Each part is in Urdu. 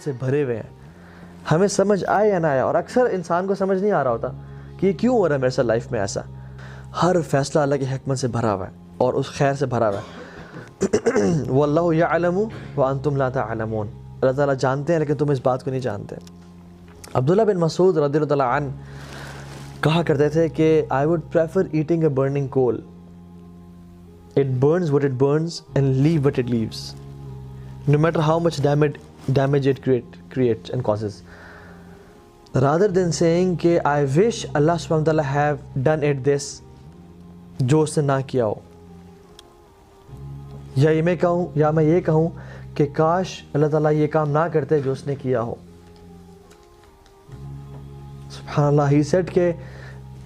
رحمت سے بھرے ہوئے ہیں. ہمیں سمجھ آئے یا نہ آئے, اور اکثر انسان کو سمجھ نہیں آ رہا ہوتا کہ یہ کیوں ہو رہا ہے میرے ساتھ لائف میں ایسا. ہر فیصلہ اللہ کی حکمت سے بھرا ہوا ہے اور اس خیر سے بھرا ہوا ہے. واللہ یعلم وانتم لا تعلمون, اللہ تعالیٰ جانتے ہیں لیکن تم اس بات کو نہیں جانتے. عبداللہ بن مسعود رضی اللہ تعالیٰ عنہ کہا کرتے تھے کہ I would prefer eating a burning coal. It burns what it burns and leave what it leaves, no matter how much damage it creates and causes, rather than saying کہ I wish Allah subhanahu wa ta'ala have done it this, جو اس نے نہ کیا ہو. یا میں یہ کہوں کہ کاش اللہ تعالیٰ یہ کام نہ کرتے جو اس نے کیا ہو. سبحان اللہ. He said کہ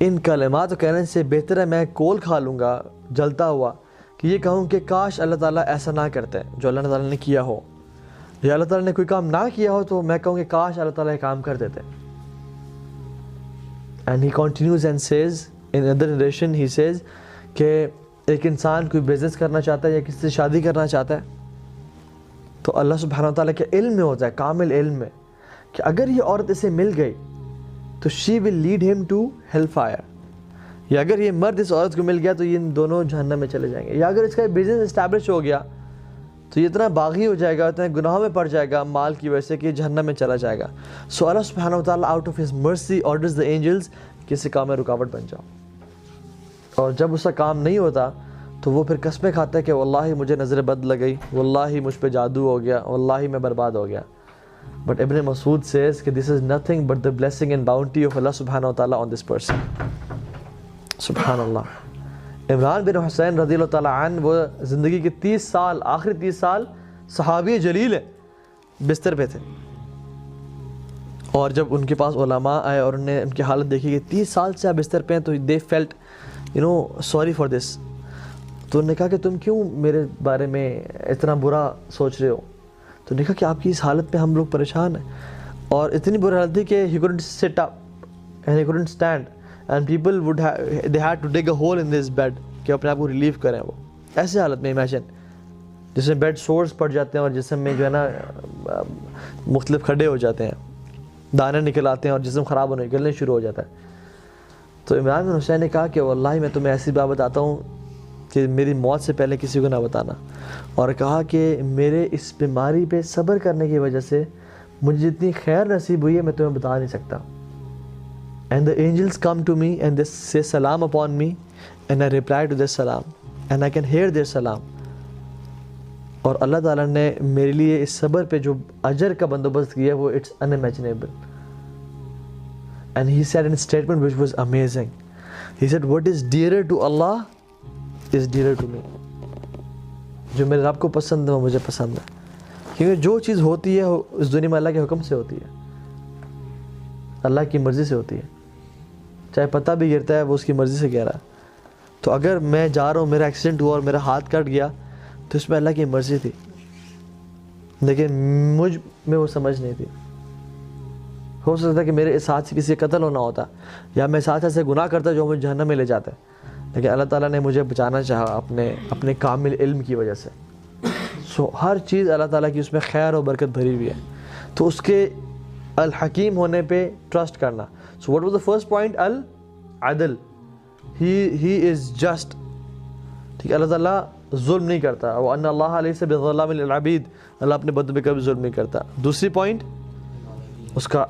ان کلمات کو کہنے سے بہتر ہے میں کول کھا لوں گا جلتا ہوا کہ یہ کہوں کہ کاش اللہ تعالیٰ ایسا نہ کرتے جو اللہ تعالیٰ نے کیا ہو, یا اللہ تعالیٰ نے کوئی کام نہ کیا ہو تو میں کہوں کہ کاش اللہ تعالیٰ یہ کام کر دیتے. And he continues and says in another narration, he says کہ ایک انسان کوئی بزنس کرنا چاہتا ہے یا کسی سے شادی کرنا چاہتا ہے تو اللہ سبحانہ وتعالیٰ کے علم میں ہوتا ہے, کامل علم میں, کہ اگر یہ عورت اسے مل گئی تو she will lead him to hellfire, یا اگر یہ مرد اس عورت کو مل گیا تو یہ دونوں جہنم میں چلے جائیں گے, یا اگر اس کا بزنس اسٹیبلش ہو گیا تو یہ اتنا باغی ہو جائے گا, اتنا گناہوں میں پڑ جائے گا مال کی وجہ سے کہ یہ جہنم میں چلا جائے گا. سو اللہ سبحانہ وتعالیٰ out of his mercy orders the angels کہ اس کام میں رکاوٹ بن جاؤ. اور جب اس کا کام نہیں ہوتا تو وہ پھر قسمیں کھاتا ہے کہ واللہ مجھے نظر بد لگ گئی, واللہ مجھ پہ جادو ہو گیا, واللہ میں برباد ہو گیا. But Ibn Masud says کہ this is nothing but the blessing and bounty of Allah subhanahu wa ta'ala on this person. سبحان اللہ. عمران بن حسین رضی اللہ تعالیٰ عنہ وہ زندگی کے 30 سال, آخری 30 سال صحابی جلیل ہیں, بستر پہ تھے, اور جب ان کے پاس علماء آئے اور انہوں نے ان کی حالت دیکھی کہ 30 سال سے آپ بستر پہ ہیں, تو they felt sorry for this. تو انہوں نے کہا کہ تم کیوں میرے بارے میں اتنا برا سوچ رہے ہو. تو انہوں نے کہا کہ آپ کی اس حالت پہ ہم لوگ پریشان ہیں, اور اتنی بری حالت تھی کہ he couldn't sit up and he couldn't stand and people they had to dig a hole in this bed کہ اپنے آپ کو ریلیف کریں. وہ ایسے حالت میں امیجن جس میں بیڈ سورس پڑ جاتے ہیں اور جسم میں جو ہے نا مختلف کھڈے ہو جاتے ہیں, دانے نکل آتے ہیں اور جسم خراب ہونے نکلنے شروع ہو جاتا ہے. تو عمران بن حسین نے کہا کہ واللہ میں تمہیں ایسی بات بتاتا ہوں کہ میری موت سے پہلے کسی کو نہ بتانا, اور کہا کہ میرے اس بیماری پہ صبر کرنے کی وجہ سے مجھے جتنی خیر نصیب ہوئی ہے میں تمہیں بتا نہیں سکتا. And the angels come to me and they say salam upon me and I reply to their salam and I can hear their salam. اور اللہ تعالیٰ نے میرے لیے اس صبر پہ جو اجر کا بندوبست کیا وہ it's unimaginable. And he said in a statement which was amazing. He said what is dearer to Allah is dearer to me. جو میرے رب کو پسند ہے وہ مجھے پسند ہے, کیونکہ جو چیز ہوتی ہے اس دنیا میں اللہ کے حکم سے ہوتی ہے, اللہ کی مرضی سے ہوتی ہے. چاہے پتہ بھی گرتا ہے وہ اس کی مرضی سے گرا ہے. تو اگر میں جا رہا ہوں, میرا ایکسیڈنٹ ہوا اور میرا ہاتھ کٹ گیا تو اس میں اللہ کی مرضی تھی, لیکن مجھ میں وہ سمجھ نہیں تھی. ہو سکتا ہے کہ میرے اس ہاتھ سے کسی کا قتل ہونا ہوتا, یا میں ساتھ ایسے گناہ کرتا جو مجھے جہنم میں لے جاتا ہے, لیکن اللہ تعالیٰ نے مجھے بچانا چاہا اپنے کامل علم کی وجہ سے. سو ہر چیز اللہ تعالیٰ کی اس میں خیر اور برکت بھری ہوئی ہے, تو اس کے الحکیم ہونے پہ ٹرسٹ کرنا. So what was the first point? العدل. He is just. ٹھیک ہے, اللہ تعالیٰ ظلم نہیں کرتا. وَأَنَّ اللَّهَ لَيْسَ بِظَلَّامٍ لِلْعَبِيدِ, اللہ اپنے بندوں پہ کبھی ظلم نہیں کرتا. دوسری پوائنٹ اس کا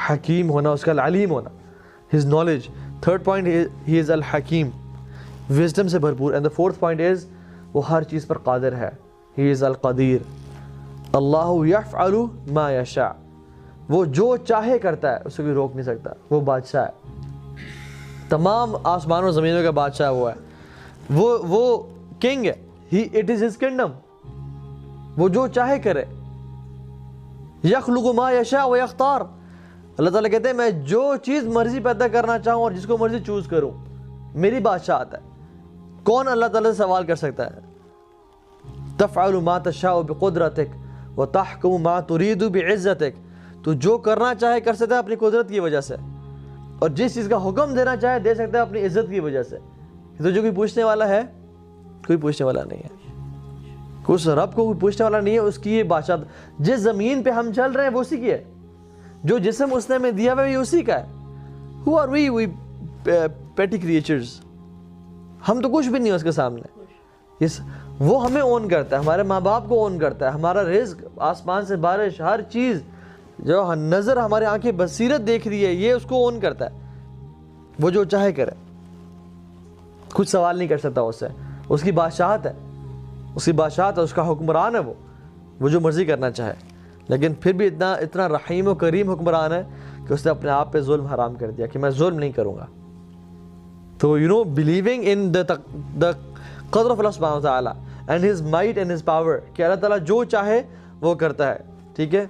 حکیم ہونا, اس کا العلیم ہونا, his knowledge. Third point he is الحکیم, wisdom سے بھرپور. and the fourth point is وہ ہر چیز پر قادر ہے, he is القدیر. اللہ یفعل ما یشاء, وہ جو چاہے کرتا ہے, اسے کوئی روک نہیں سکتا. وہ بادشاہ ہے, تمام آسمانوں و زمینوں کا بادشاہ وہ ہے, وہ کنگ ہے. it is his kingdom, وہ جو چاہے کرے. یخلق ما یشاء و یختار, اللہ تعالیٰ کہتے ہیں میں جو چیز مرضی پیدا کرنا چاہوں اور جس کو مرضی چوز کروں, میری بادشاہت ہے. کون اللہ تعالیٰ سے سوال کر سکتا ہے؟ تفعل ما تشاء بقدرتک وتحکم ما ترید بعزتک, تو جو کرنا چاہے کر سکتا ہے اپنی قدرت کی وجہ سے, اور جس چیز کا حکم دینا چاہے دے سکتا ہے اپنی عزت کی وجہ سے. تو جو کوئی پوچھنے والا ہے, کوئی پوچھنے والا نہیں ہے. اس رب کو کوئی پوچھنے والا نہیں ہے, اس کی یہ بادشاہ. جس زمین پہ ہم چل رہے ہیں وہ اسی کی ہے, جو جسم اس نے ہمیں دیا ہوا ہے یہ اسی کا ہے. Who are we petty creatures, ہم تو کچھ بھی نہیں ہے اس کے سامنے. yes, وہ ہمیں اون کرتا ہے, ہمارے ماں باپ کو اون کرتا ہے, ہمارا رزق, آسمان سے بارش, ہر چیز جو نظر ہمارے آنکھیں بصیرت دیکھ رہی ہے یہ اس کو اون کرتا ہے. وہ جو چاہے کرے, کچھ سوال نہیں کر سکتا اس سے, اس کی بادشاہت ہے, اس کی بادشاہت ہے, اس کا حکمران ہے, وہ جو مرضی کرنا چاہے. لیکن پھر بھی اتنا رحیم و کریم حکمران ہے کہ اس نے اپنے آپ پہ ظلم حرام کر دیا کہ میں ظلم نہیں کروں گا. تو believing in the قدر of Allah subhanahu wa ta'ala and his might and his power, کہ اللہ تعالیٰ جو چاہے وہ کرتا ہے. ٹھیک ہے.